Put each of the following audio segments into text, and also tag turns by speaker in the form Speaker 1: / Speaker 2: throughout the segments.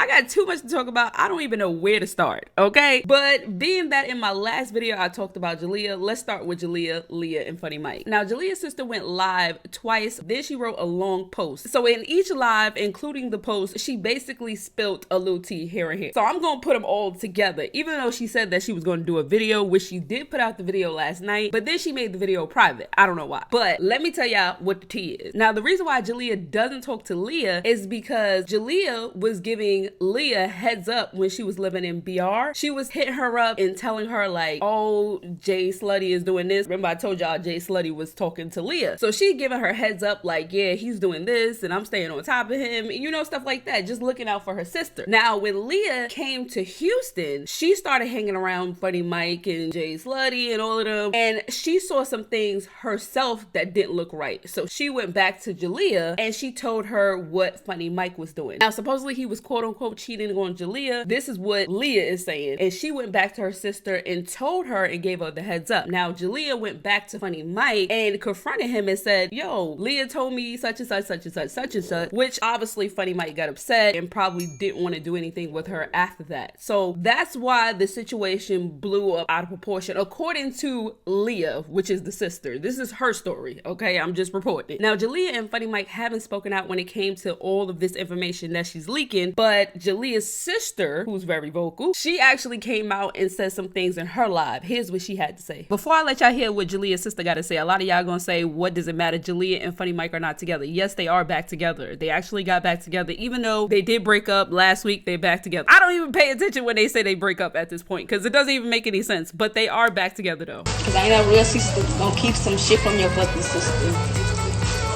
Speaker 1: I got too much to talk about. I don't even know where to start, okay? But being that in my last video I talked about JALIYAH, let's start with JALIYAH, LIYAH, and FunnyMike. Now, JALIYAH's sister went live twice. Then she wrote a long post. So in each live, including the post, she basically spilled a little tea here and here. So I'm gonna put them all together, even though she said that she was gonna do a video, which she did put out the video last night, but then she made the video private. I don't know why. But let me tell y'all what the tea is. Now, the reason why JALIYAH doesn't talk to LIYAH is because JALIYAH was giving LIYAH heads up when she was living in BR. She was hitting her up and telling her like, oh, Jay Slutty is doing this. Remember I told y'all Jay Slutty was talking to LIYAH. So she giving her heads up like, yeah, he's doing this and I'm staying on top of him. You know, stuff like that. Just looking out for her sister. Now, when LIYAH came to Houston, she started hanging around FunnyMike and Jay Slutty and all of them. And she saw some things herself that didn't look right. So she went back to JALIYAH and she told her what FunnyMike was doing. Now, supposedly he was quote unquote cheating on JALIYAH. This is what LIYAH is saying. And she went back to her sister and told her and gave her the heads up. Now, JALIYAH went back to FunnyMike and confronted him and said, yo, LIYAH told me such and such, such and such, such and such, which obviously FunnyMike got upset and probably didn't want to do anything with her after that. So that's why the situation blew up out of proportion, according to LIYAH, which is the sister. This is her story, okay? I'm just reporting it. Now, JALIYAH and FunnyMike haven't spoken out when it came to all of this information that she's leaking, but JALIYAH's sister, who's very vocal, she actually came out and said some things in her live. Here's what she had to say. Before I let y'all hear what JALIYAH's sister got to say, a lot of y'all gonna say, what does it matter? JALIYAH and FunnyMike are not together. Yes, they are back together. They actually got back together. Even though they did break up last week, they're back together. I don't even pay attention when they say they break up at this point because it doesn't even make any sense, but they are back together though.
Speaker 2: Because I ain't no real sister gonna keep some shit from your fucking sister.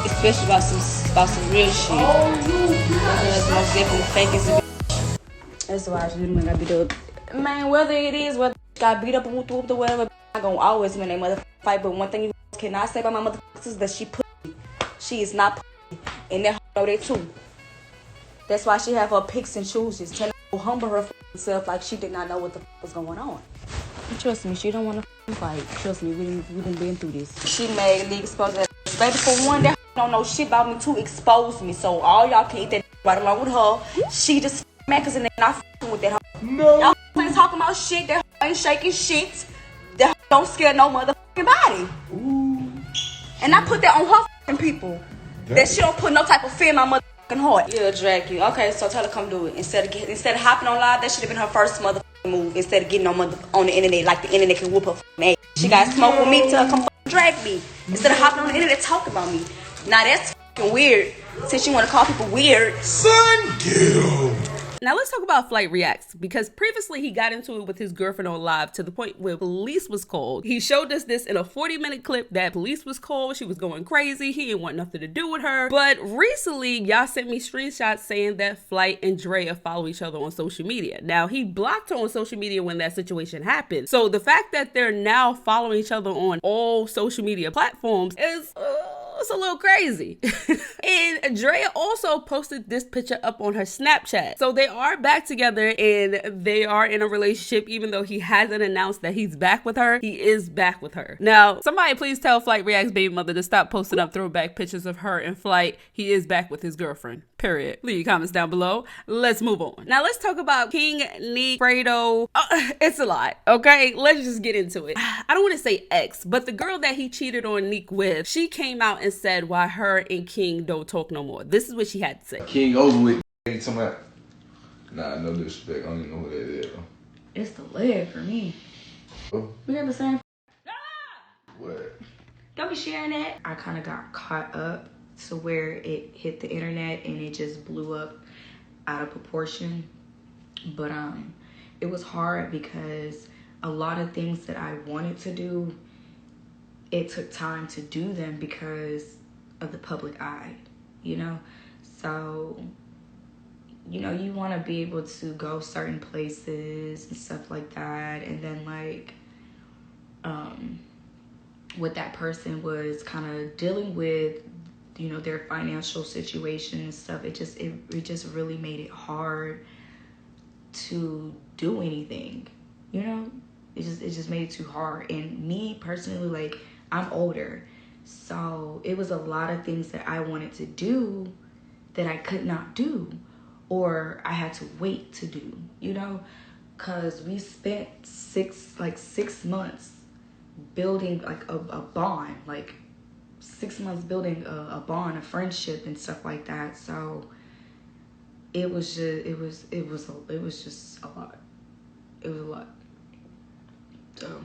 Speaker 2: Especially about some real shit. That's most definitely fake as a bitch. That's why I really got beat up. Man, whether it is, whether got beat up and whooped or whatever, I gonna always win a motherfucking fight. But one thing you cannot say about my motherfuckers is that she pussy. She is not pussy. And that know that too. That's why she have her picks and chooses. Trying to humble her self like she did not know what the fuck was going on. Trust me, she don't want to fight. Trust me, we done been through this. She made me expose that. Baby, for one, that don't know shit about me to expose me. So all y'all can eat that right along with her. She just mad because they're not f***ing with that hoe. No. Y'all ain't talking about shit. That ain't shaking shit. That don't scare no motherfucking body. Ooh. And I put that on her f***ing people. That she don't put no type of fear in my motherfucking heart. Yeah, drag you. Okay, so tell her come do it. Instead of hopping on live, that should have been her first motherfucking move. Instead of getting on the internet like the internet can whoop her f***ing ass. She got smoke with me, tell her come drag me. Instead of hopping on the internet talking about me. Now that's f***ing weird. Since you want to call people weird.
Speaker 3: Son, get him.
Speaker 1: Now let's talk about Flight Reacts, because previously he got into it with his girlfriend on live to the point where police was called. He showed us this in a 40-minute clip that police was called. She was going crazy. He didn't want nothing to do with her. But recently, y'all sent me screenshots saying that Flight and Drea follow each other on social media. Now, he blocked her on social media when that situation happened. So the fact that they're now following each other on all social media platforms is it's a little crazy. And Drea also posted this picture up on her Snapchat. So they are back together and they are in a relationship. Even though he hasn't announced that he's back with her, he is back with her. Now, somebody please tell Flight Reacts baby mother to stop posting up throwback pictures of her and Flight. He is back with his girlfriend. Period. Leave your comments down below. Let's move on. Now let's talk about King, Nique, FREDO. It's a lot, okay? Let's just get into it. I don't want to say ex, but the girl that he cheated on Nique with, she came out and said why her and King don't talk no more. This is what she had to say.
Speaker 3: King over with. Nah, no disrespect. I don't even know who that is.
Speaker 2: It's the leg for me.
Speaker 3: Oh.
Speaker 2: We got the same.
Speaker 3: What?
Speaker 2: Don't be sharing that. I kind of got caught up to where it hit the internet and it just blew up out of proportion. But it was hard because a lot of things that I wanted to do, it took time to do them because of the public eye, you know? So, you know, you want to be able to go certain places and stuff like that. And then like, what that person was kind of dealing with, you know, their financial situation and stuff, it just really made it hard to do anything, you know? It just made it too hard. And me personally, like, I'm older, so it was a lot of things that I wanted to do that I could not do, or I had to wait to do, you know, because we spent 6 months building like a bond, like 6 months building a bond, a friendship and stuff like that. So it was just a lot. It was a lot. So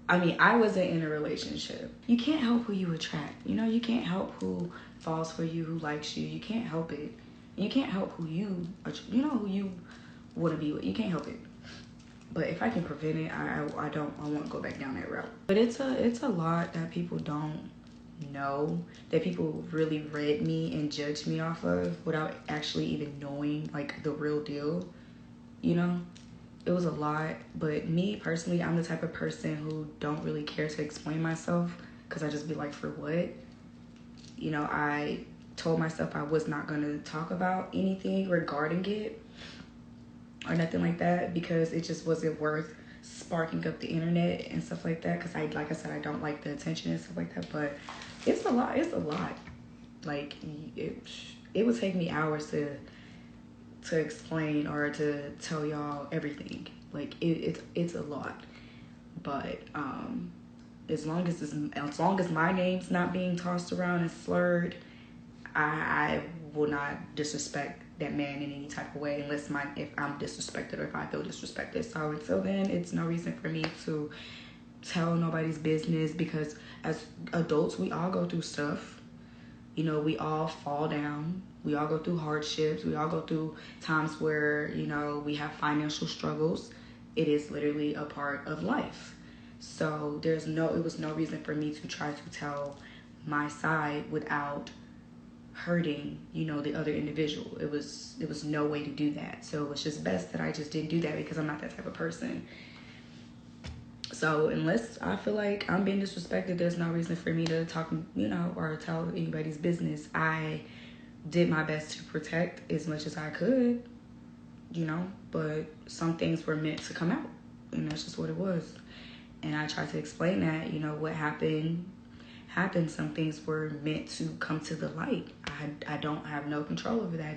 Speaker 2: I mean, I wasn't in a relationship. You can't help who you attract. You know, you can't help who falls for you, who likes you. You can't help it. You can't help who you know, who you want to be with. You can't help it. But if I can prevent it, I won't go back down that route. But it's a lot that people don't know, that people really read me and judged me off of without actually even knowing like the real deal, you know. It was a lot, but me personally, I'm the type of person who don't really care to explain myself, because I just be like, for what? You know, I told myself I was not going to talk about anything regarding it or nothing like that, because it just wasn't worth sparking up the internet and stuff like that, because like I said, I don't like the attention and stuff like that. But it's a lot. Like it would take me hours to explain or to tell y'all everything. Like it's a lot. But as long as my name's not being tossed around and slurred, I will not disrespect that man in any type of way, unless if I'm disrespected or if I feel disrespected. So until then, it's no reason for me to tell nobody's business, because as adults, we all go through stuff. You know, we all fall down. We all go through hardships. We all go through times where, you know, we have financial struggles. It is literally a part of life. So it was no reason for me to try to tell my side without hurting, you know, the other individual. It was no way to do that. So it was just best that I just didn't do that, because I'm not that type of person. So unless I feel like I'm being disrespected, there's no reason for me to talk, you know, or tell anybody's business. I did my best to protect as much as I could, you know, but some things were meant to come out, and that's just what it was. And I tried to explain that, you know, what happened. Some things were meant to come to the light. I don't have no control over that.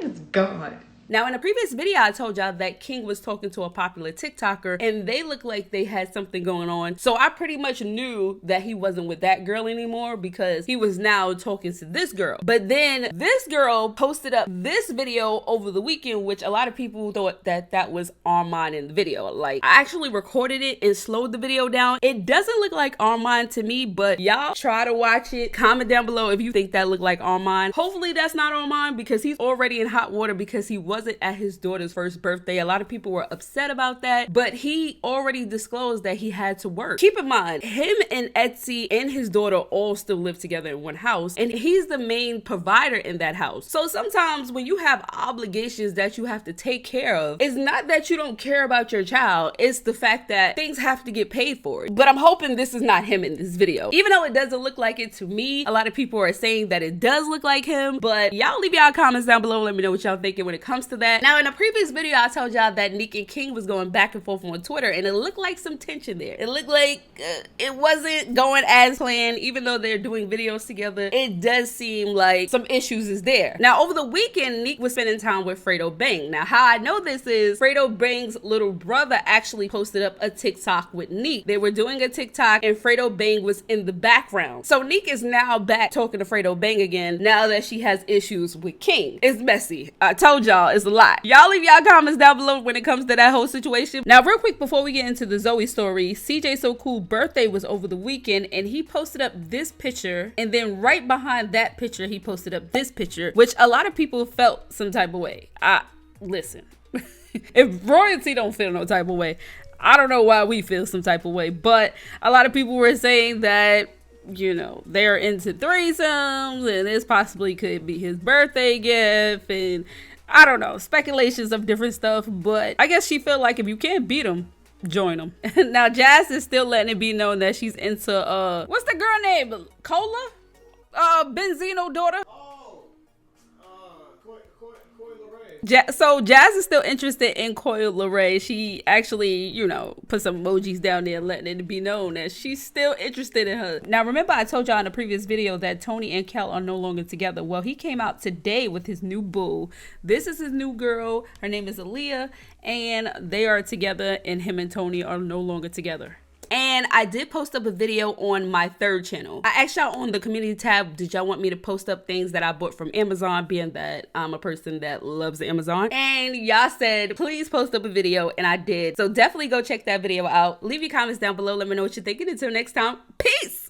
Speaker 2: It's God.
Speaker 1: Now, in a previous video, I told y'all that King was talking to a popular TikToker and they looked like they had something going on. So I pretty much knew that he wasn't with that girl anymore, because he was now talking to this girl. But then this girl posted up this video over the weekend, which a lot of people thought that was Armand in the video. Like, I actually recorded it and slowed the video down. It doesn't look like Armand to me, but y'all try to watch it. Comment down below if you think that looked like Armand. Hopefully that's not Armand, because he's already in hot water because he wasn't at his daughter's first birthday. A lot of people were upset about that, but he already disclosed that he had to work. Keep in mind, him and Etsy and his daughter all still live together in one house, and he's the main provider in that house. So sometimes when you have obligations that you have to take care of, it's not that you don't care about your child, it's the fact that things have to get paid for. But I'm hoping this is not him in this video. Even though it doesn't look like it to me, a lot of people are saying that it does look like him. But y'all leave y'all comments down below, let me know what y'all thinking when it comes to that. Now, in a previous video, I told y'all that Nique and King was going back and forth on Twitter, and it looked like some tension there. It looked like it wasn't going as planned. Even though they're doing videos together, it does seem like some issues is there. Now, over the weekend, Nique was spending time with FREDO Bang. Now, how I know this is FREDO Bang's little brother actually posted up a TikTok with Nique. They were doing a TikTok, and FREDO Bang was in the background. So Nique is now back talking to FREDO Bang again, now that she has issues with King. It's messy. I told y'all, it's a lot. Y'all leave y'all comments down below when it comes to that whole situation. Now, real quick before we get into the Zoe story, CJ So Cool birthday was over the weekend, and he posted up this picture, and then right behind that picture he posted up this picture, which a lot of people felt some type of way. Listen, if royalty don't feel no type of way, I don't know why we feel some type of way. But a lot of people were saying that, you know, they're into threesomes, and this possibly could be his birthday gift, and I don't know, speculations of different stuff. But I guess she felt like if you can't beat them, join them. Now Jazz is still letting it be known that she's into what's the girl name? Cola? Benzino daughter? So Jazz is still interested in Coil Ray. She actually, you know, put some emojis down there letting it be known that she's still interested in her. Now, remember I told y'all in a previous video that Tony and Kel are no longer together. Well, he came out today with his new boo. This is his new girl. Her name is LIYAH, and they are together, and him and Tony are no longer together. And I did post up a video on my third channel. I asked y'all on the community tab, did y'all want me to post up things that I bought from Amazon, being that I'm a person that loves Amazon? And y'all said, please post up a video, and I did. So definitely go check that video out. Leave your comments down below. Let me know what you're thinking. Until next time, peace!